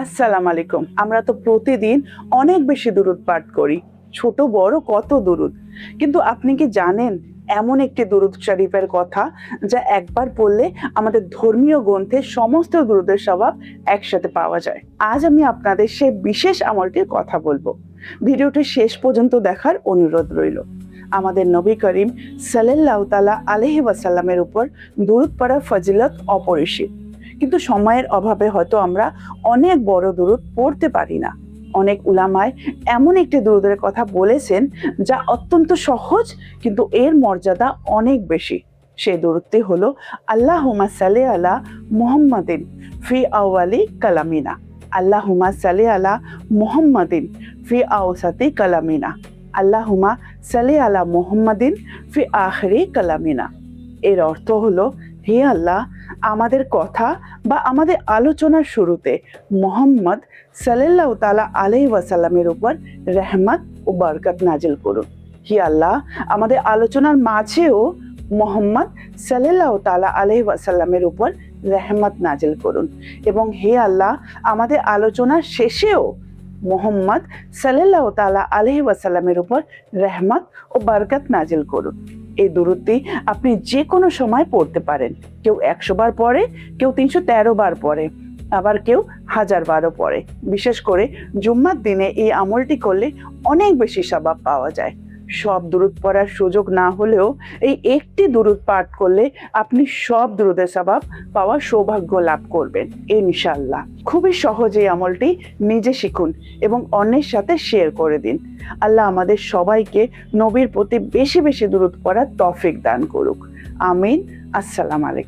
আসসালামু আলাইকুম। আমরা তো প্রতিদিন অনেক বেশি দুরূদ পাঠ করি, ছোট বড় কত দুরূদ। কিন্তু আপনি কি জানেন এমন একটি দুরূদ শরীফের কথা যা একবার পড়লে আমাদের ধর্মীয় গ্রন্থে সমস্ত দুরূদের সওয়াব একসাথে পাওয়া যায়? আজ আমি আপনাদের সেই বিশেষ আমলটির কথা বলবো। ভিডিওটি শেষ পর্যন্ত দেখার অনুরোধ রইল। আমাদের নবী করিম সাল্লাল্লাহু তাআলা আলাইহি ওয়াসাল্লামের উপর দুরূদ পড়ার ফজিলত অপরিসীম। কিন্তু সময়ের অভাবে হয়তো আমরা অনেক বড় দুরূদ পড়তে পারি না। অনেক উলামায় এমন একটি দুরূদের কথা বলেছেন যা অত্যন্ত সহজ, কিন্তু এর মর্যাদা অনেক বেশি। সেই দুরূদটি হলো আল্লাহুম্মা সাল্লি আলা মুহাম্মাদিন ফি আউয়ালি কালামিনা, আল্লাহুম্মা সাল্লি আলা মুহাম্মাদিন ফি আওসাতি কালামিনা, আল্লাহুম্মা সাল্লি আলা মুহাম্মাদিন ফি আখিরি কালামিনা। এর অর্থ হলো, হে আল্লাহ, আমাদের কথা বা আমাদের আলোচনার শুরুতে মুহাম্মদ সাল্লাল্লাহু তাআলা আলাইহি ওয়াসাল্লামের উপর রহমত ও বরকত নাজিল করুন। হে আল্লাহ, আমাদের আলোচনার মাঝেও মুহাম্মদ সাল্লাল্লাহু তাআলা আলাইহি ওয়াসাল্লামের উপর রহমত নাজিল করুন। এবং হে আল্লাহ, আমাদের আলোচনার শেষেও মুহাম্মদ সাল্লাল্লাহু তাআলা আলাইহি ওয়াসাল্লামের উপর রহমত ও বরকত নাজিল করুন। এই দুরূদটি আপনি যে কোনো সময় পড়তে পারেন। কেউ 100 বার পড়ে, কেউ 313 বার পড়ে, আবার কেউ 1000 বারও পড়ে। বিশেষ করে জুম্মার দিনে এই আমলটি করলে অনেক বেশি সওয়াব পাওয়া যায়। সব দুরূদ পড়ার সুযোগ না হলেও এই একটি দুরূদ পাঠ করলে আপনি সব দুরূদের সওয়াব পাওয়ার সৌভাগ্য লাভ করবেন ইনশাআল্লাহ। খুবই সহজ এই আমলটি, নিজে শিখুন এবং অন্যের সাথে শেয়ার করে দিন। আল্লাহ আমাদের সবাইকে নবীর প্রতি বেশি বেশি দুরূদ পড়ার তৌফিক দান করুক। আমিন। আসসালামু আলাইকুম।